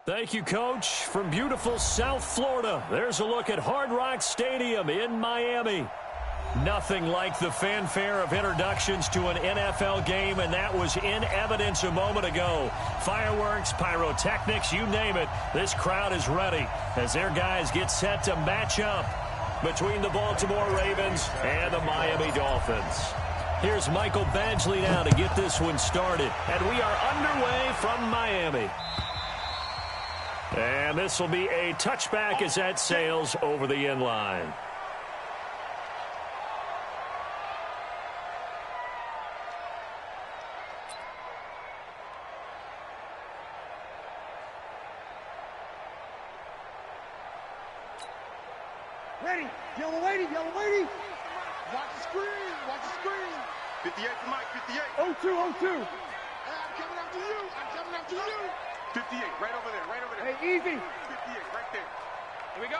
Thank you, Coach. From beautiful South Florida, there's a look at Hard Rock Stadium in Miami. Nothing like the fanfare of introductions to an NFL game, and that was in evidence a moment ago. Fireworks, pyrotechnics, you name it. This crowd is ready as their guys get set to match up between the Baltimore Ravens and the Miami Dolphins. Here's Michael Badgley now to get this one started, and we are underway from Miami. And this will be a touchback as that sails over the end line. Ready, yellow lady, yellow lady. Watch the screen, watch the screen. 58 to Mike, 58. 02, 02. I'm coming after you, I'm coming after you. 58, right over there, right over there. Hey, easy. 58, right there. Here we go.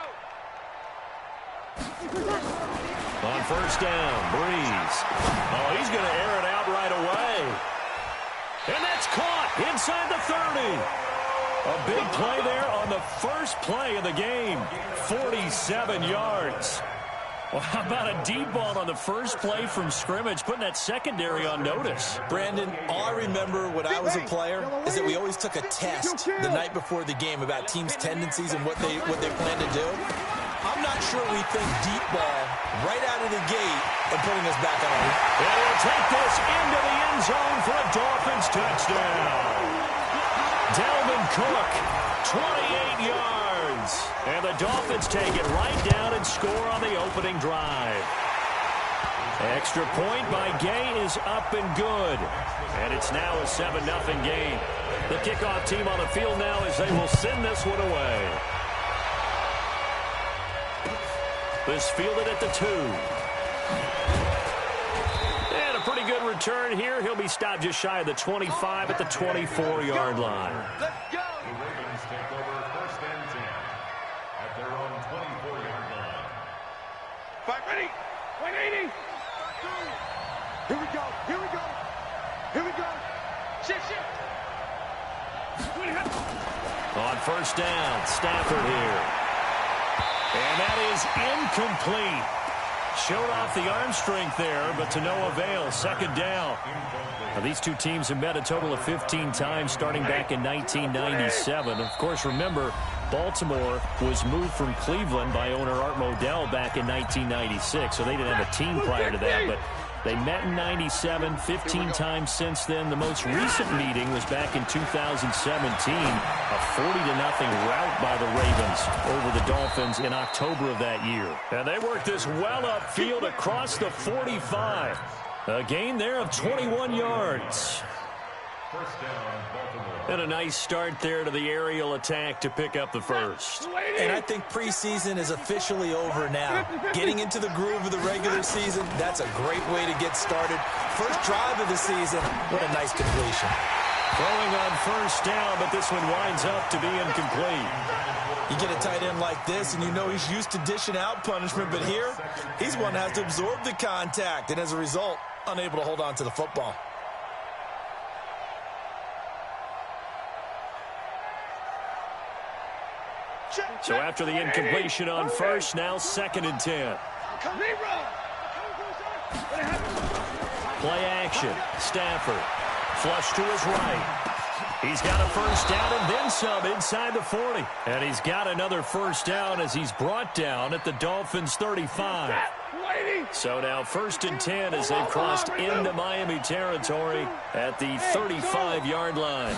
On first down, Breeze. Oh, he's going to air it out right away. And that's caught inside the 30. A big play there on the first play of the game. 47 yards. Well, how about a deep ball on the first play from scrimmage, putting that secondary on notice? Brandon, all I remember when I was a player is that we always took a test the night before the game about teams' tendencies and what they plan to do. I'm not sure we think deep ball right out of the gate and putting us back on our feet. And we'll take this into the end zone for a Dolphins touchdown. Dalvin Cook, 28 yards. And the Dolphins take it right down and score on the opening drive. Extra point by Gay is up and good. And it's now a 7-0 game. The kickoff team on the field now as they will send this one away. This fielded at the 2. And a pretty good return here. He'll be stopped just shy of the 25 at the 24-yard line. Let's go. The Ravens take over first and 10 at their own 24-yard line. 580. 180. Here we go, here we go. Here we go. Shift, shift. On first down, Stafford here. And that is incomplete. Showed off the arm strength there, but to no avail. Second down. Now, these two teams have met a total of 15 times starting back in 1997. Of course, remember, Baltimore was moved from Cleveland by owner Art Modell back in 1996, so they didn't have a team prior to that, but they met in 97, 15 times since then. The most recent meeting was back in 2017, a 40-0 rout by the Ravens over the Dolphins in October of that year. And they worked this well upfield across the 45. A gain there of 21 yards. First down, Baltimore. And a nice start there to the aerial attack to pick up the first. And I think preseason is officially over now. Getting into the groove of the regular season, that's a great way to get started. First drive of the season, what a nice completion. Throwing on first down, but this one winds up to be incomplete. You get a tight end like this, and you know he's used to dishing out punishment, but here, he's one that has to absorb the contact, and as a result, unable to hold on to the football. So after the incompletion on first, now 2nd and 10. Play action. Stafford. Flush to his right. He's got a first down and then some inside the 40. And he's got another first down as he's brought down at the Dolphins' 35. So now 1st and 10 as they've crossed into Miami territory at the 35-yard line.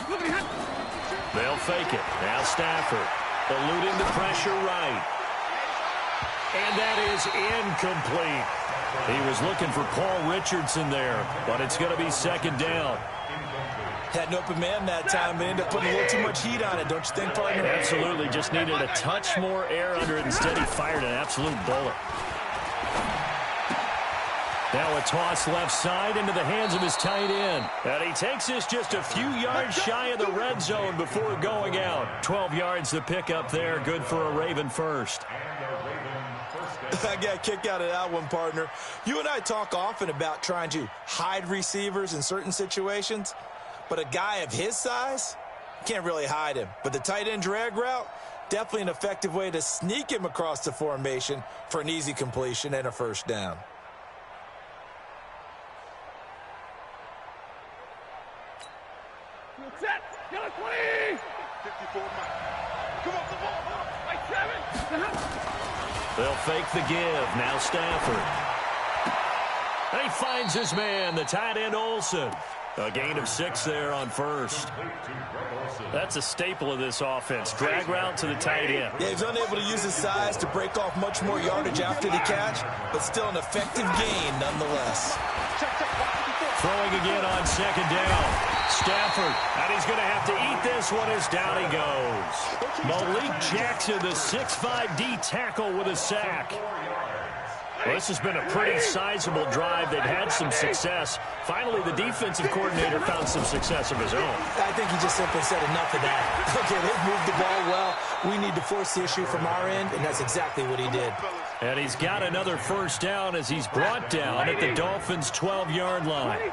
They'll fake it. Now Stafford. Eluding the pressure right. And that is incomplete. He was looking for Paul Richardson there, but it's going to be 2nd down. Had an open man that time, but ended up putting a little too much heat on it, don't you think, partner? Absolutely. Just needed a touch more air under it. Instead, he fired an absolute bullet. Now a toss left side into the hands of his tight end. And he takes this just a few yards shy of the red zone before going out. 12 yards to pick up there. Good for a Raven first. I got a kick out of that one, partner. You and I talk often about trying to hide receivers in certain situations, but a guy of his size, Can't really hide him. But the tight end drag route, definitely an effective way to sneak him across the formation for an easy completion and a first down. Set. Get a 20. 54 Mike. Come off the ball. Like 7. They'll fake the give. Now Stafford. And he finds his man, the tight end Olsen. A gain of 6 there on first. That's a staple of this offense. Drag route to the tight end. Yeah, he's unable to use his size to break off much more yardage after the catch, but still an effective gain nonetheless. Throwing again on second down. Stafford, and he's going to have to eat this one as down he goes. Malik Jackson, the 6'5" D tackle with a sack. Well, this has been a pretty sizable drive. They've had some success. Finally, the defensive coordinator found some success of his own. I think he just simply said enough of that. Okay, they've moved the ball well. We need to force the issue from our end, and that's exactly what he did. And he's got another first down as he's brought down at the Dolphins' 12-yard line.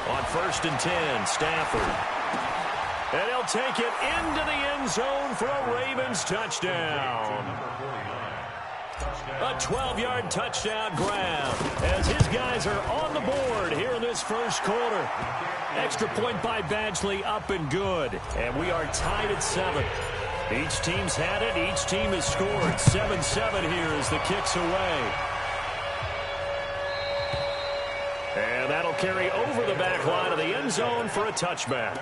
On 1st and 10, Stafford. And he'll take it into the end zone for a Ravens touchdown. A 12-yard touchdown grab as his guys are on the board here in this first quarter. Extra point by Badgley up and good. And we are tied at 7. Each team's had it. Each team has scored. 7-7 here as the kick's away. And that'll carry over the back line of the end zone for a touchback.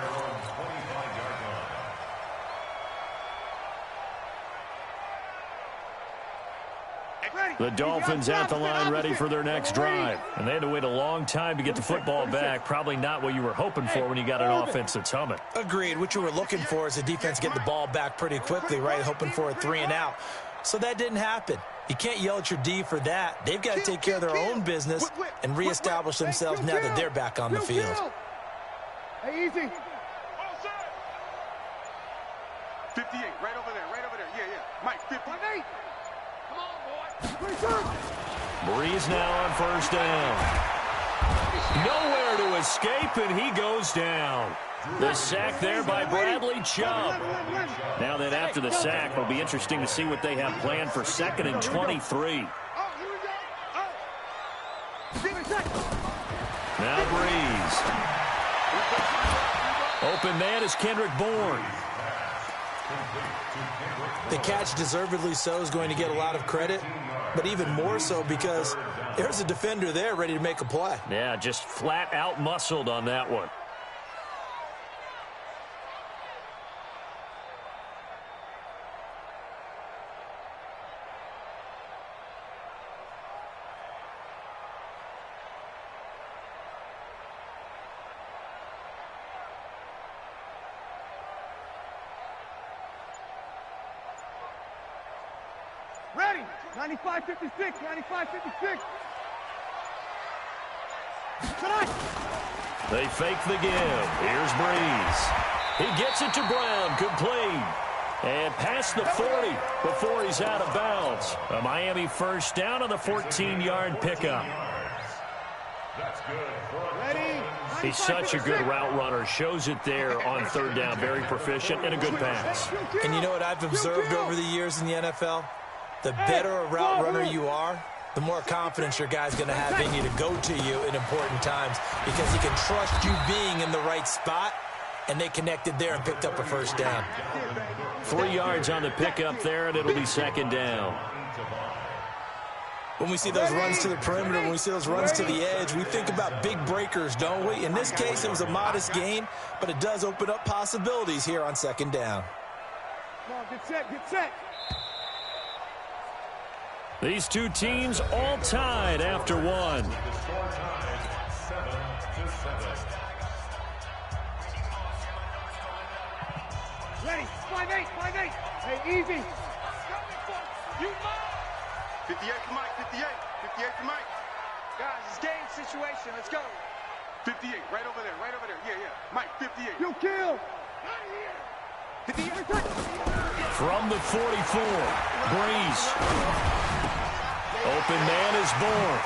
The Dolphins at the line ready for their next drive. And they had to wait a long time to get the football back. Probably not what you were hoping for when you got an offense that's humming. Agreed. What you were looking for is the defense get the ball back pretty quickly, right? Hoping for a 3 and out. So that didn't happen. You can't yell at your D for that. They've got to take care of their own business and reestablish themselves now that they're back on the field. Hey, easy. 58, right over there, right over there. Yeah, yeah. Mike, 58. Come on, boy. Breeze now on first down. Nowhere to escape, and he goes down. The sack there by Bradley Chubb. Now then, after the sack, it'll be interesting to see what they have planned for 2nd and 23. Now Breeze. Open man is Kendrick Bourne. The catch, deservedly so, is going to get a lot of credit, but even more so because there's a defender there ready to make a play. Yeah, just flat out muscled on that one. Ready. 95-56, 95-56. Tonight. They fake the give. Here's Breeze. He gets it to Brown, complete. And past the 40 before he's out of bounds. A Miami first down on the 14-yard pickup. That's good. Ready. He's such a good route runner. Shows it there on 3rd down. Very proficient and a good pass. And you know what I've observed over the years in the NFL? The better a route runner you are, the more confidence your guy's going to have in you to go to you in important times because he can trust you being in the right spot, and they connected there and picked up a first down. 3 yards on the pickup there, and it'll be 2nd down. When we see those runs to the perimeter, when we see those runs to the edge, we think about big breakers, don't we? In this case, it was a modest gain, but it does open up possibilities here on 2nd down. Come on, get set, get set. These two teams all tied after one. Ready, 5-8, 5-8. Hey, easy. 58 to Mike, 58. 58 to Mike. Guys, it's game situation. Let's go. 58, right over there, right over there. Yeah, yeah. Mike, 58. You kill. 58. From the 44, Breeze. Open man is Bourne.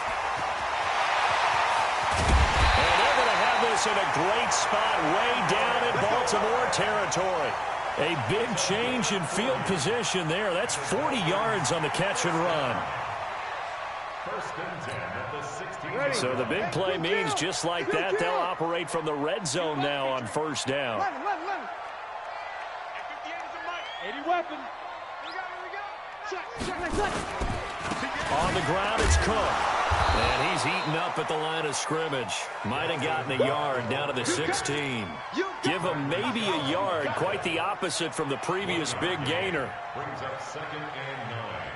And they're going to have this in a great spot way down in Baltimore territory. A big change in field position there. That's 40 yards on the catch and run. First and 10 at the 16. So the big play means just like that, they'll operate from the red zone now on first down. 80 weapon. On the ground, it's Cook. And he's eaten up at the line of scrimmage. Might have gotten a yard down to the 16. Give him maybe a yard, quite the opposite from the previous big gainer. Brings up 2nd and 9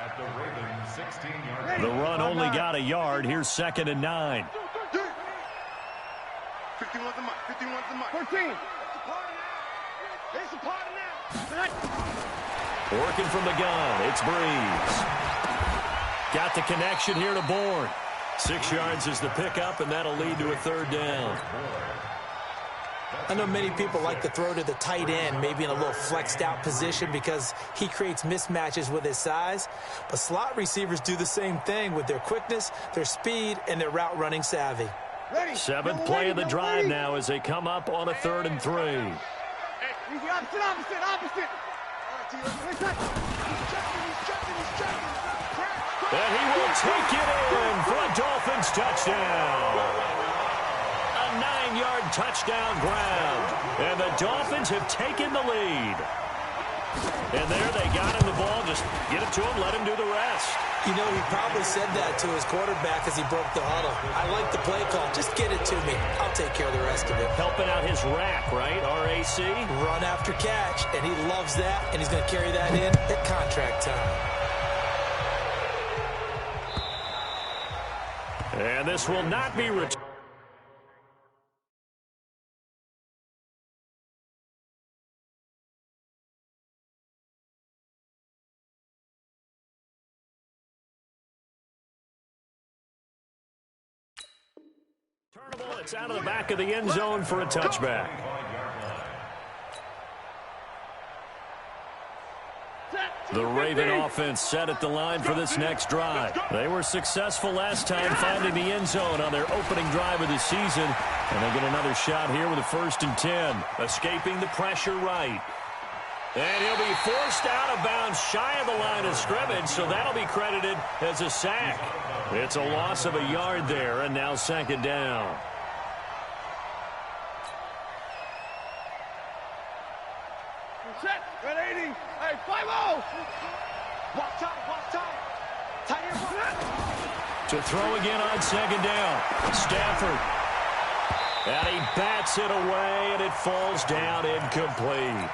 at the Ravens 16-yard line. The run only got a yard. Here's 2nd and 9. 51's the mark. 51's the mark. 14. It's a party now. Working from the gun, it's Breeze. Got the connection here to Bourne. 6 yards is the pickup, and that'll lead to a 3rd down. I know many people like to throw to the tight end, maybe in a little flexed out position because he creates mismatches with his size. But slot receivers do the same thing with their quickness, their speed, and their route running savvy. 7th play of the drive now as they come up on a 3rd and 3. Opposite. And he will take it in for a Dolphins touchdown. A 9-yard touchdown ground. And the Dolphins have taken the lead. And there they got him the ball. Just get it to him, let him do the rest. You know, he probably said that to his quarterback as he broke the huddle. I like the play call. Just get it to me. I'll take care of the rest of it. Helping out his rack, right? RAC? Run after catch, and he loves that, and he's going to carry that in at contract time. And this will not be returned. It's out of the back of the end zone for a touchback. The Raven offense set at the line for this next drive. They were successful last time finding the end zone on their opening drive of the season. And they get another shot here with a 1st and 10. Escaping the pressure right. And he'll be forced out of bounds shy of the line of scrimmage, so that'll be credited as a sack. It's a loss of a yard there, and now 2nd down. Set. Got 80. Hey, 5-0. Watch out. Tight end. To throw again on 2nd down. Stafford. And he bats it away, and it falls down incomplete.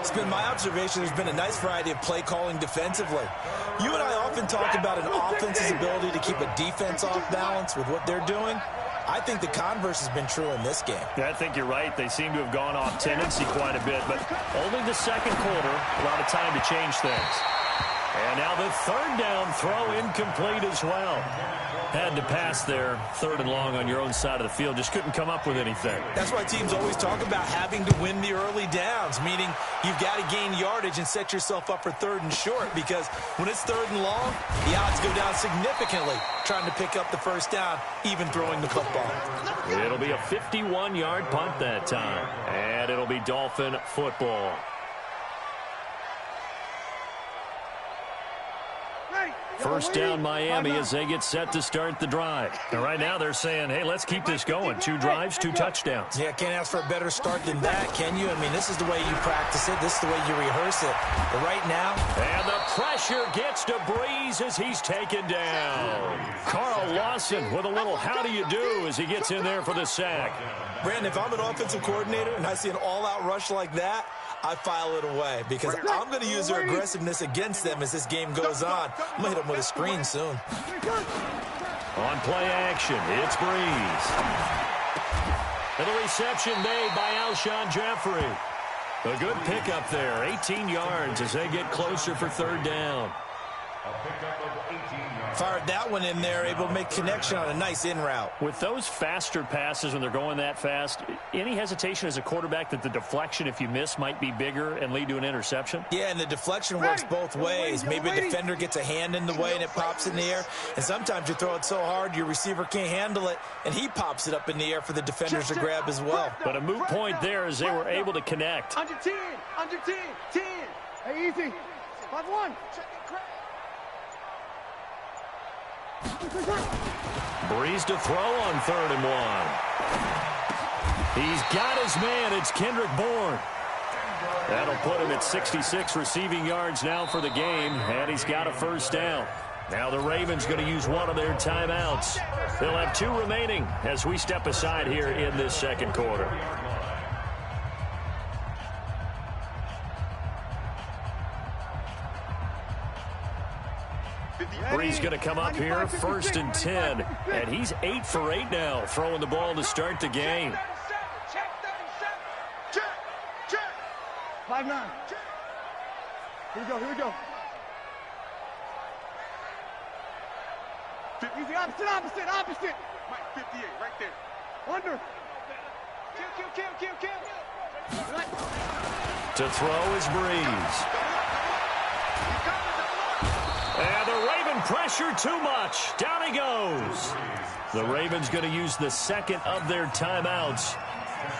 It's been my observation there's been a nice variety of play calling defensively. You and I often talk about an offense's ability to keep a defense off balance with what they're doing. I think the converse has been true in this game. Yeah, I think you're right. They seem to have gone off tendency quite a bit, but only the 2nd quarter, a lot of time to change things. And now the 3rd down throw incomplete as well. Had to pass there, 3rd and long on your own side of the field. Just couldn't come up with anything. That's why teams always talk about having to win the early downs, meaning you've got to gain yardage and set yourself up for 3rd and short, because when it's 3rd and long, the odds go down significantly trying to pick up the 1st down, even throwing the football. It'll be a 51-yard punt that time, and it'll be Dolphin football. First down Miami as they get set to start the drive. And right now they're saying, hey, let's keep this going. 2 drives, 2 touchdowns. Yeah, can't ask for a better start than that, can you? I mean, this is the way you practice it. This is the way you rehearse it. But right now... And the pressure gets to Breeze as he's taken down. Carl Lawson with a little how do you do as he gets in there for the sack. Brandon, if I'm an offensive coordinator and I see an all-out rush like that, I file it away because I'm going to use their aggressiveness against them as this game goes on. I'm going to hit them with a screen soon. On play action, it's Breeze. And the reception made by Alshon Jeffrey. A good pickup there, 18 yards as they get closer for 3rd down. pickup of 18 yards. Fired that one in there, able to make connection on a nice in route. With those faster passes when they're going that fast, any hesitation as a quarterback that the deflection, if you miss, might be bigger and lead to an interception? Yeah, and the deflection works both ways. Maybe a defender gets a hand in the way and it pops in the air. And sometimes you throw it so hard your receiver can't handle it, and he pops it up in the air for the defenders to grab as well. But a moot point there as they were able to connect. Under 10, 10. Hey, easy. 5-1. Breeze to throw on 3rd and 1. He's got his man. It's Kendrick Bourne. That'll put him at 66 receiving yards now for the game, and he's got a first down. Now the Ravens going to use one of their timeouts. They'll have 2 remaining as we step aside here in this second quarter. Breeze going to come up here, 1st and 10, and he's 8 for 8 now, throwing the ball to start the game. Check. 5-9. Here we go. Easy, opposite. Mike, 58, right there. Under. Kill. To throw is Breeze. And the Raven pressure too much. Down he goes. The Ravens going to use the second of their timeouts.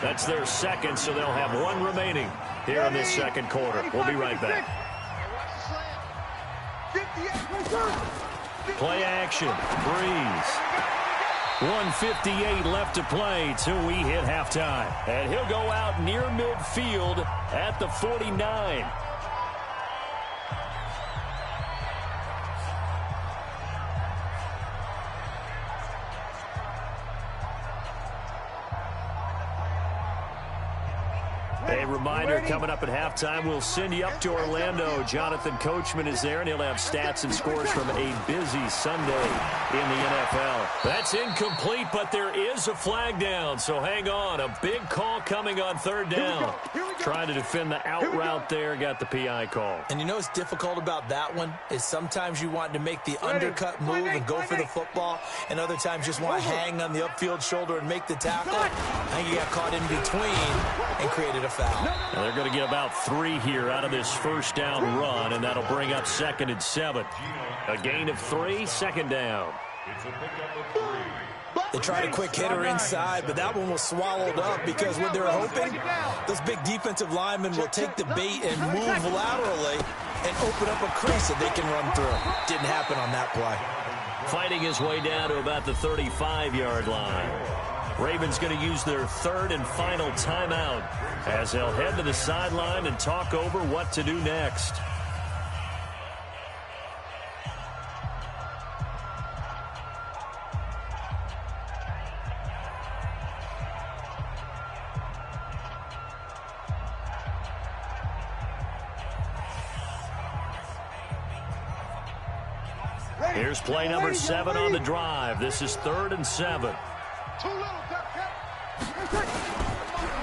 That's their second, so they'll have 1 remaining here in this second quarter. We'll be right back. Play action. Breeze. 1:58 left to play till we hit halftime. And he'll go out near midfield at the 49. A reminder, coming up at halftime, we'll send you up to Orlando. Jonathan Coachman is there, and he'll have stats and scores from a busy Sunday in the NFL. That's incomplete, but there is a flag down, so hang on. A big call coming on 3rd down. Trying to defend the out route there, got the PI call. And you know what's difficult about that one is sometimes you want to make the undercut move and go for the football, and other times just want to hang on the upfield shoulder and make the tackle. I think you got caught in between and created a foul. Now they're going to get about 3 here out of this first down run, and that'll bring up 2nd and 7. A gain of 3, 2nd down. It's a pickup of 3. They tried a quick hitter inside, but that one was swallowed up because what they were hoping, those big defensive linemen will take the bait and move laterally and open up a crease that they can run through. Didn't happen on that play. Fighting his way down to about the 35-yard line. Ravens going to use their 3rd and final timeout as they'll head to the sideline and talk over what to do next. Here's play number 7 on the drive. This is 3rd and 7.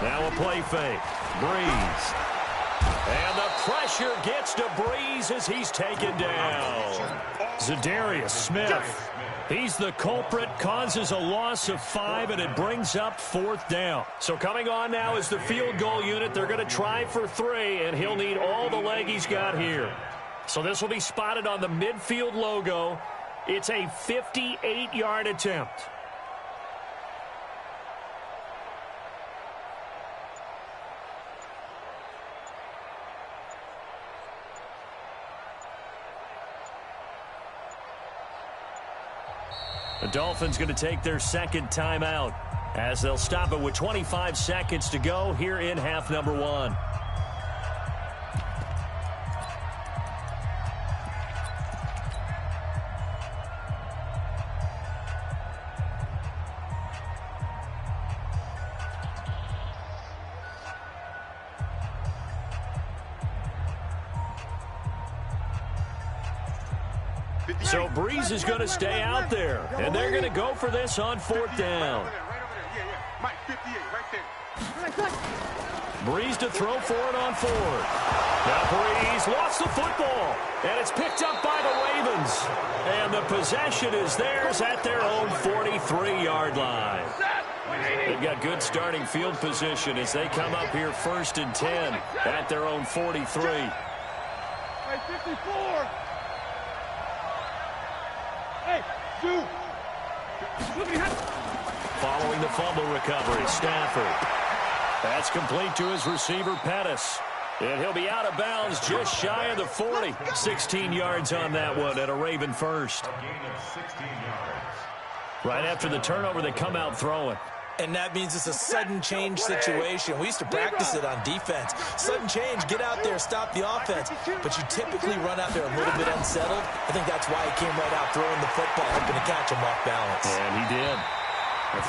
Now a play fake. Breeze. And the pressure gets to Breeze as he's taken down. Zadarius Smith. He's the culprit, causes a loss of 5, and it brings up 4th down. So coming on now is the field goal unit. They're going to try for 3, and he'll need all the leg he's got here. So this will be spotted on the midfield logo. It's a 58-yard attempt. The Dolphins going to take their 2nd timeout as they'll stop it with 25 seconds to go here in half number 1. So Breeze is going to stay out there, and they're going to go for this on 4th down. Right over there. Yeah. Mike, 58, right there. Breeze to throw for it on fourth. Now Breeze lost the football, and it's picked up by the Ravens. And the possession is theirs at their own 43-yard line. They've got good starting field position as they come up here 1st and 10 at their own 43. Hey, 54. Hey, dude. Following the fumble recovery, Stafford. That's complete to his receiver, Pettis. And he'll be out of bounds just shy of the 40. 16 yards on that one at a Raven first. Right after the turnover, they come out throwing. And that means it's a sudden change situation. We used to practice it on defense. Sudden change, get out there, stop the offense. But you typically run out there a little bit unsettled. I think that's why he came right out throwing the football, hoping to catch him off balance. And he did.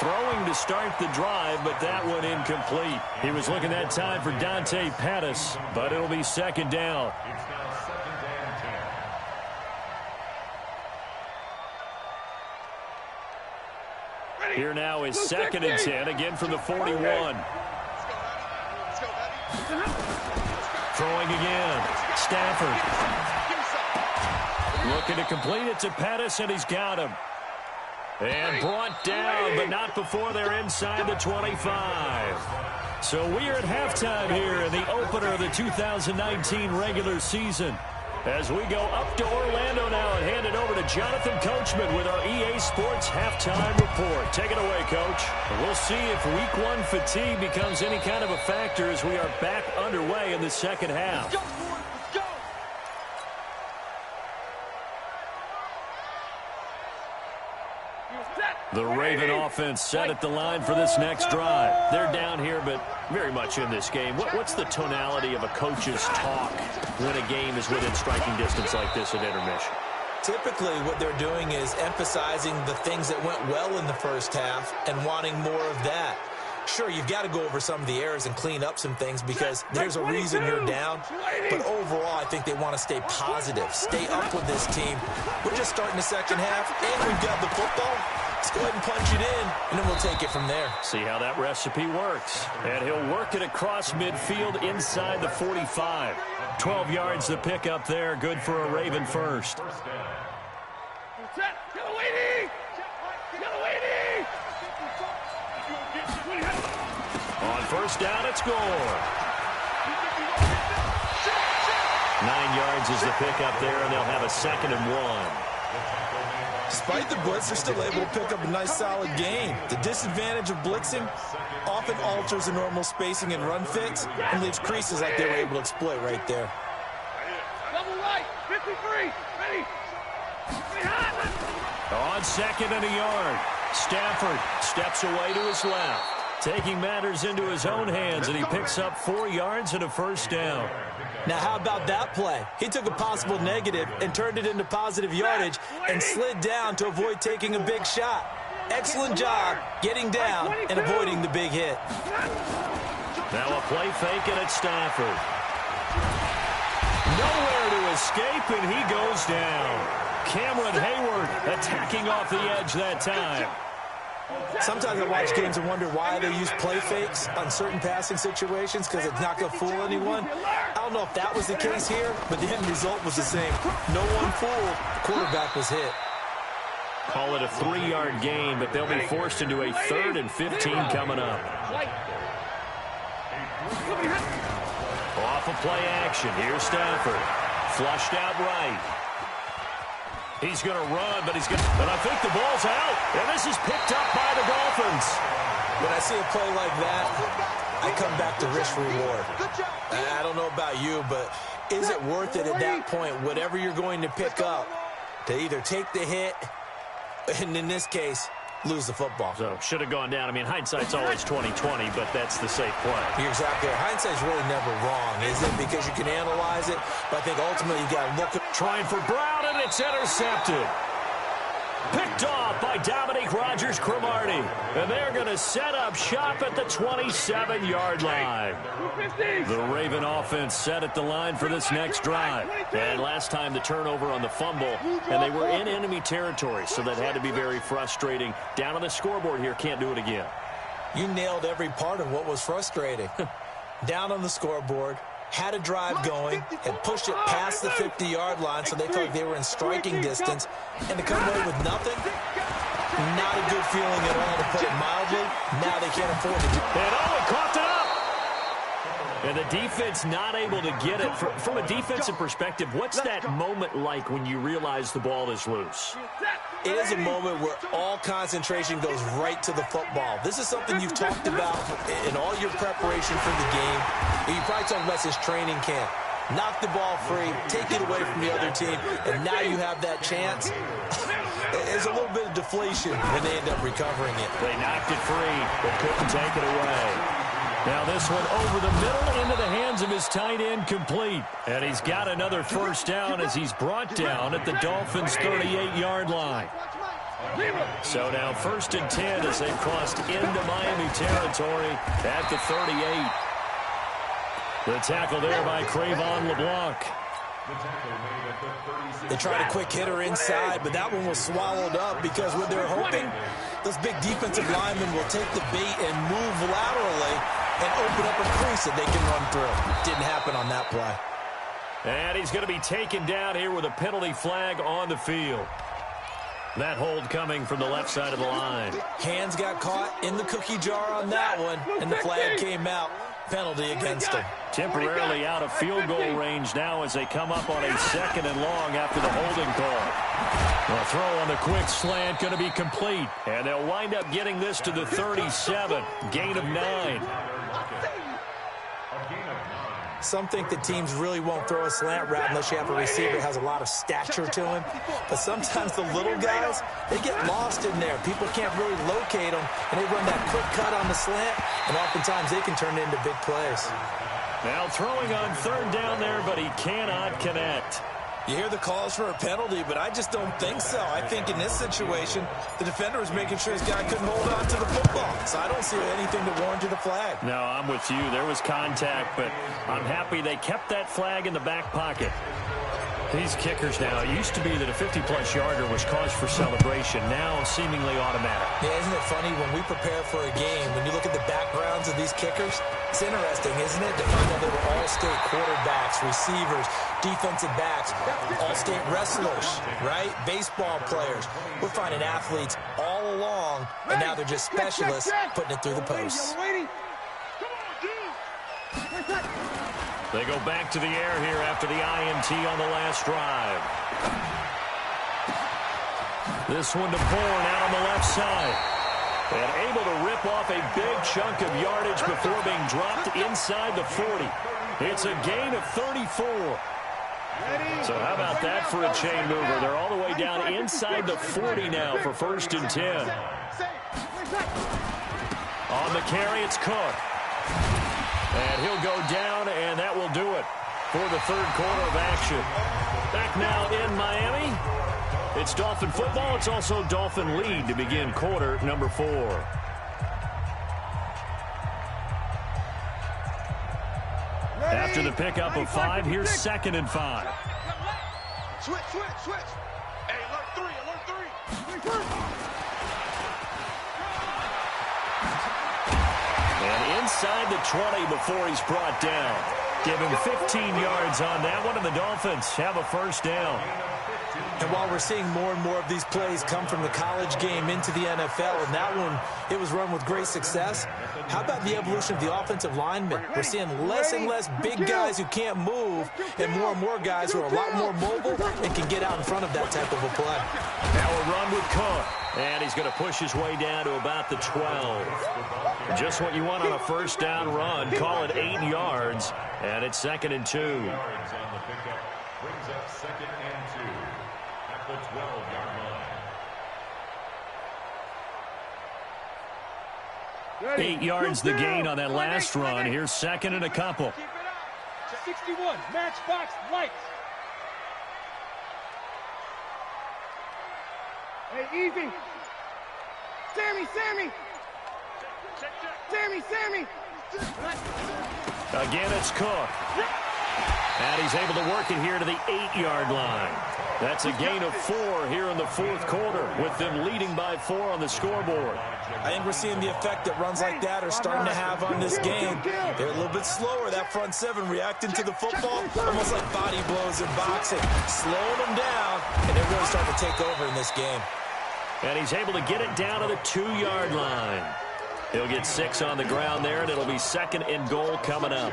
Throwing to start the drive, but that one incomplete. He was looking that time for Dante Pettis, but it'll be 2nd down. It's now 2nd and 10. Here now is 2nd and 10, again from the 41. Throwing again. Stafford. Looking to complete it to Pettis, and he's got him. And brought down, but not before they're inside the 25. So we are at halftime here in the opener of the 2019 regular season. As we go up to Orlando now and hand it over to Jonathan Coachman with our EA Sports Halftime Report. Take it away, Coach. We'll see if Week 1 fatigue becomes any kind of a factor as we are back underway in the second half. The Raven offense set at the line for this next drive. They're down here, but very much in this game. What's the tonality of a coach's talk when a game is within striking distance like this at intermission? Typically, what they're doing is emphasizing the things that went well in the first half and wanting more of that. Sure, you've got to go over some of the errors and clean up some things because there's a reason you're down. But overall, I think they want to stay positive, stay up with this team. We're just starting the second half, and we've got the football. Let's go ahead and punch it in, and then we'll take it from there. See how that recipe works. And he'll work it across midfield inside the 45. 12 yards to pick up there. Good for a Raven first. On first down, it's Gore. 9 yards is the pickup there, and they'll have a 2nd and 1. Despite the blitz, they're still able to pick up a nice, solid gain. The disadvantage of blitzing often alters the normal spacing and run fits and leaves creases like they were able to exploit right there. Double right, 53, ready. On 2nd and a yard, Stafford steps away to his left, taking matters into his own hands, and he picks up 4 yards and a first down. Now, how about that play? He took a possible negative and turned it into positive yardage and slid down to avoid taking a big shot. Excellent job getting down and avoiding the big hit. Now a play fake, and it's Stafford. Nowhere to escape, and he goes down. Cameron Hayward attacking off the edge that time. Sometimes I watch games and wonder why they use play fakes on certain passing situations because it's not going to fool anyone. I don't know if that was the case here, but the end result was the same. No one fooled. The quarterback was hit. Call it a 3-yard gain, but they'll be forced into a 3rd and 15 coming up. Off of play action. Here's Stafford. Flushed out right. He's going to run, but but I think the ball's out, and this is picked up by the Dolphins. When I see a play like that, I come back to risk reward. I don't know about you, but is it worth it at that point, whatever you're going to pick up, to either take the hit, and in this case, lose the football? So should have gone down. I mean, hindsight's always 20/20, but that's the safe play. You're exactly right. Hindsight's really never wrong, is it? Because you can analyze it, but I think ultimately you got to look at. Trying for Brown, and it's intercepted. Picked off by Dominique Rodgers-Cromartie. And they're going to set up shop at the 27-yard line. The Raven offense set at the line for this next drive. And last time the turnover on the fumble, and they were in enemy territory, so that had to be very frustrating. Down on the scoreboard here, can't do it again. You nailed every part of what was frustrating. Down on the scoreboard, had a drive going, and pushed it past the 50-yard line so they felt like they were in striking distance, and to come away with nothing, not a good feeling at all, to put it mildly. Now they can't afford to do it. And caught it up! And the defense not able to get it. From a defensive perspective, what's that moment like when you realize the ball is loose? It is a moment where all concentration goes right to the football. This is something you've talked about in all your preparation for the game. You probably talked about this training camp. Knock the ball free, take it away from the other team, and now you have that chance. There's a little bit of deflation when they end up recovering it. They knocked it free, but couldn't take it away. Now this one over the middle into the hands of his tight end, complete. And he's got another first down as he's brought down at the Dolphins' 38-yard line. So now 1st and 10 as they've crossed into Miami territory at the 38. The tackle there by Crayvon LeBlanc. They tried a quick hitter inside, but that one was swallowed up because what they're hoping, those big defensive linemen will take the bait and move laterally and open up a crease that they can run through. Didn't happen on that play. And he's going to be taken down here with a penalty flag on the field. That hold coming from the left side of the line. Hands got caught in the cookie jar on that one, and the flag came out. Penalty against him. Temporarily out of field goal range now as they come up on a 2nd and long after the holding call. The throw on the quick slant going to be complete. And they'll wind up getting this to the 37. Gain of 9. Some think that teams really won't throw a slant route unless you have a receiver that has a lot of stature to him. But sometimes the little guys, they get lost in there. People can't really locate them, and they run that quick cut on the slant, and oftentimes they can turn it into big plays. Now throwing on 3rd down there, but he cannot connect. You hear the calls for a penalty, but I just don't think so. I think in this situation, the defender was making sure his guy couldn't hold on to the football. So I don't see anything to warrant the flag. No, I'm with you. There was contact, but I'm happy they kept that flag in the back pocket. These kickers now, it used to be that a 50-plus yarder was cause for celebration. Now seemingly automatic. Yeah, isn't it funny when we prepare for a game, when you look at the backgrounds of these kickers, it's interesting, isn't it, to find out they were all-state quarterbacks, receivers, defensive backs, all-state wrestlers, right? Baseball players. We're finding athletes all along, and now they're just specialists putting it through the posts. They go back to the air here after the INT on the last drive. This one to Bourne out on the left side. And able to rip off a big chunk of yardage before being dropped inside the 40. It's a gain of 34. So how about that for a chain mover? They're all the way down inside the 40 now for 1st and 10. On the carry, it's Cook. And he'll go down, and that will do it for the 3rd quarter of action. Back now in Miami. It's Dolphin football. It's also Dolphin lead to begin quarter number 4. After the pickup of 5, here's 2nd and 5. Switch. Hey, alert 3. And inside the 20 before he's brought down. Give him 15 yards on that one, and the Dolphins have a first down. And while we're seeing more and more of these plays come from the college game into the NFL, and that one, it was run with great success, how about the evolution of the offensive linemen? We're seeing less and less big guys who can't move, and more guys who are a lot more mobile and can get out in front of that type of a play. Now a run with Cook, and he's going to push his way down to about the 12. Just what you want on a first down run. Call it 8 yards, and it's 2nd and 2. Yards on the pickup brings up 2nd and 2 at the 12-yard line. 8 yards the gain on that last run. Here's 2nd and a couple. 61, matchbox lights. Hey, easy. Sammy. Again, it's Cook. And he's able to work it here to the 8-yard line. That's a gain of 4 here in the fourth quarter, with them leading by 4 on the scoreboard. I think we're seeing the effect that runs like that are starting to have on this game. They're a little bit slower, that front seven, reacting to the football, almost like body blows in boxing, slowing them down, and they're really starting to take over in this game. And he's able to get it down to the 2-yard line. He'll get 6 on the ground there, and it'll be 2nd and goal coming up.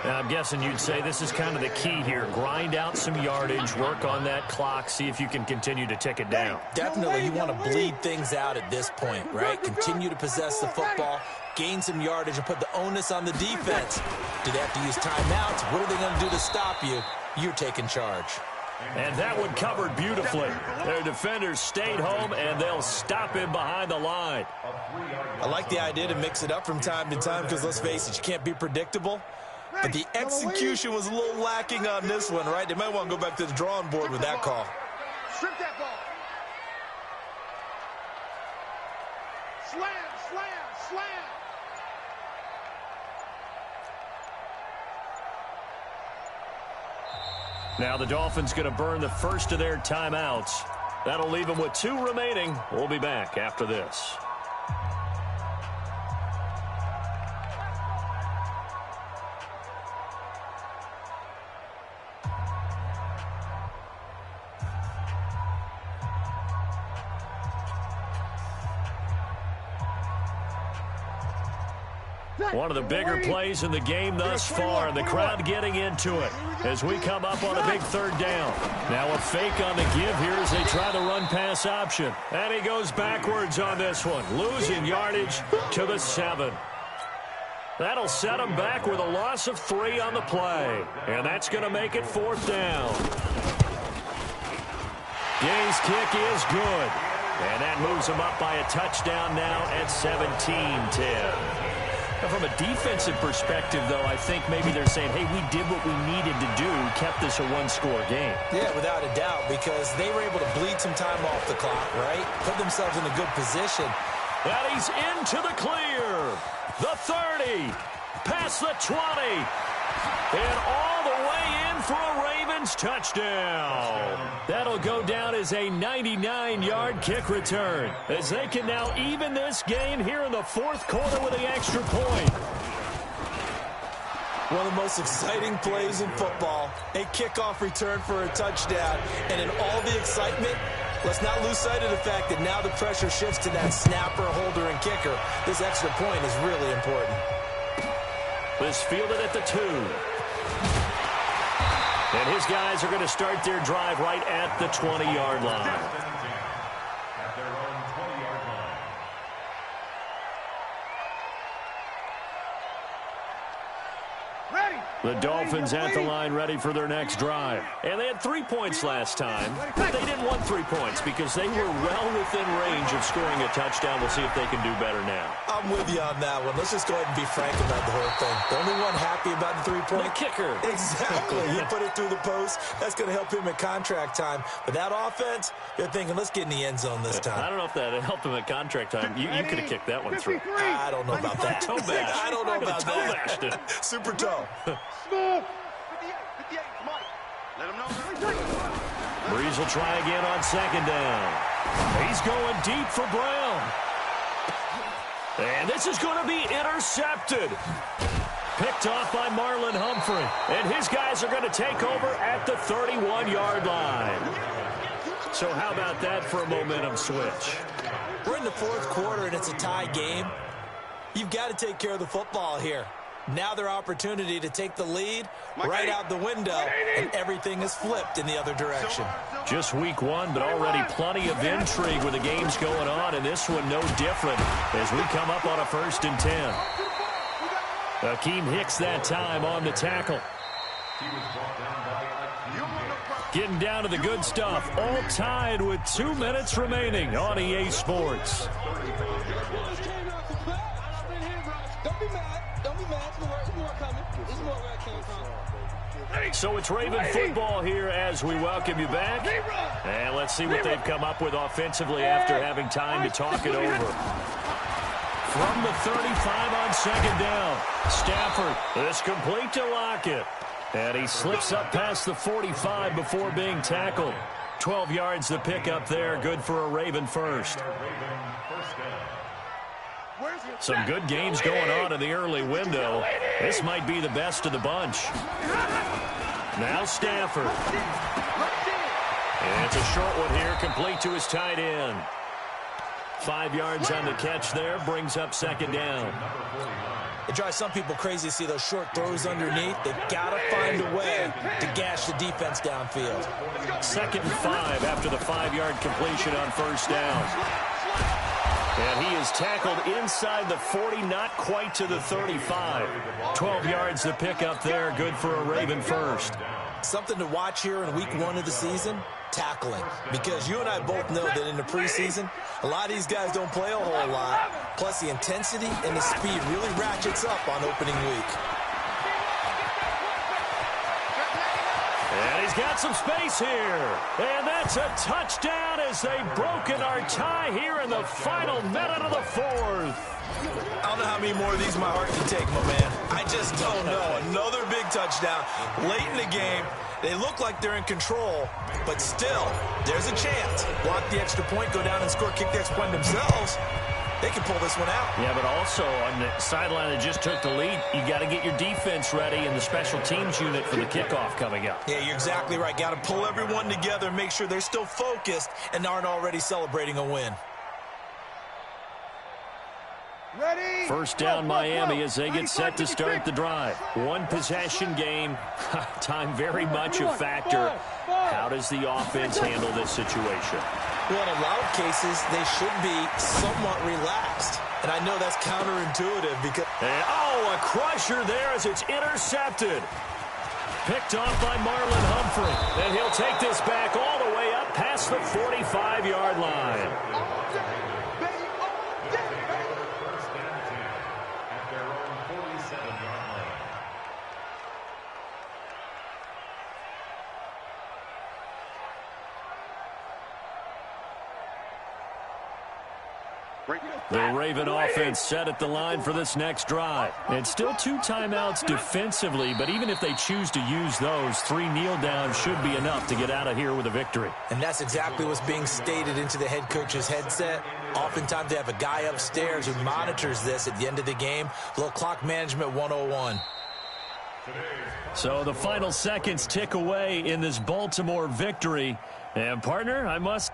Now, I'm guessing you'd say this is kind of the key here. Grind out some yardage, work on that clock, see if you can continue to tick it down. Definitely, you want to bleed things out at this point, right? Continue to possess the football, gain some yardage, and put the onus on the defense. Do they have to use timeouts? What are they going to do to stop you? You're taking charge. And that one covered beautifully. Their defenders stayed home, and they'll stop him behind the line. I like the idea to mix it up from time to time because, let's face it, you can't be predictable. But the execution was a little lacking on this one, right? They might want to go back to the drawing board with that call. Strip that ball. Slam, slam, slam. Now the Dolphins going to burn the first of their timeouts. That'll leave them with 2 remaining. We'll be back after this. One of the bigger plays in the game thus far, and the crowd getting into it as we come up on a big 3rd down. Now a fake on the give here as they try the run-pass option. And he goes backwards on this one, losing yardage to the 7. That'll set him back with a loss of 3 on the play. And that's going to make it 4th down. Gay's kick is good. And that moves him up by a touchdown now at 17-10. From a defensive perspective, though, I think maybe they're saying, hey, we did what we needed to do, kept this a 1-score game. Yeah, without a doubt, because they were able to bleed some time off the clock, right? Put themselves in a good position. And he's into the clear. The 30, past the 20, and all the way in for a Ravens touchdown. That'll go down as a 99-yard kick return, as they can now even this game here in the fourth quarter with the extra point. One of the most exciting plays in football, a kickoff return for a touchdown. And in all the excitement, let's not lose sight of the fact that now the pressure shifts to that snapper, holder, and kicker. This extra point is really important. This fielded at the 2. And his guys are going to start their drive right at the 20-yard line. At their own 20-yard line. Ready. The Dolphins at the line ready for their next drive. And they had 3 points last time, but they didn't want 3 points because they were well within range of scoring a touchdown. We'll see if they can do better now. I'm with you on that one. Let's just go ahead and be frank about the whole thing. The only one happy about the 3-point? The kicker. Exactly. He put it through the post. That's going to help him at contract time. But that offense, you're thinking, let's get in the end zone this time. I don't know if that helped him at contract time. You could have kicked that one through. I don't know about that. Toe bash. I don't know about that. that. Super toe. Smooth. 58, Mike. Let him know. Breeze will try again on 2nd down. He's going deep for Brown. And this is going to be intercepted. Picked off by Marlon Humphrey. And his guys are going to take over at the 31-yard line. So how about that for a momentum switch? We're in the fourth quarter, and it's a tie game. You've got to take care of the football here. Now their opportunity to take the lead right out the window, and everything is flipped in the other direction. Just week 1, but already plenty of intrigue with the games going on, and this one no different as we come up on a 1st and 10. Akeem Hicks that time on the tackle. Getting down to the good stuff, all tied with 2 minutes remaining on EA Sports. So it's Raven football here as we welcome you back. And let's see what they've come up with offensively after having time to talk it over. From the 35 on 2nd down, Stafford is complete to Lockett. And he slips up past the 45 before being tackled. 12 yards the pickup there. Good for a Raven first. Some good games going on in the early window. This might be the best of the bunch. Now Stafford. And it's a short one here, complete to his tight end. 5 yards on the catch there, brings up second down. It drives some people crazy to see those short throws underneath. They've got to find a way to gash the defense downfield. 2nd and 5 after the 5-yard completion on first down. And he is tackled inside the 40, not quite to the 35. 12 yards the pickup there, good for a Raven first. Something to watch here in week 1 of the season, tackling. Because you and I both know that in the preseason, a lot of these guys don't play a whole lot. Plus, the intensity and the speed really ratchets up on opening week. And he's got some space here. And that's a touchdown as they've broken our tie here in the final minute of the 4th. I don't know how many more of these my heart can take, my man. I just don't know. Another big touchdown late in the game. They look like they're in control, but still, there's a chance. Block the extra point, go down and score, kick the extra point themselves. They can pull this one out. Yeah, but also on the sideline that just took the lead, you got to get your defense ready and the special teams unit for the kickoff coming up. Yeah, you're exactly right. Got to pull everyone together and make sure they're still focused and aren't already celebrating a win. Ready? First down Miami as they get set to start the drive. One possession game. Time very much a factor. How does the offense handle this situation? Well, in a lot of cases, they should be somewhat relaxed. And I know that's counterintuitive because... a crusher there as it's intercepted. Picked off by Marlon Humphrey. And he'll take this back all the way up past the 45-yard line. The Raven offense set at the line for this next drive. And still 2 timeouts defensively, but even if they choose to use those, 3 kneel downs should be enough to get out of here with a victory. And that's exactly what's being stated into the head coach's headset. Oftentimes they have a guy upstairs who monitors this at the end of the game. A little clock management 101. So the final seconds tick away in this Baltimore victory. And partner, I must...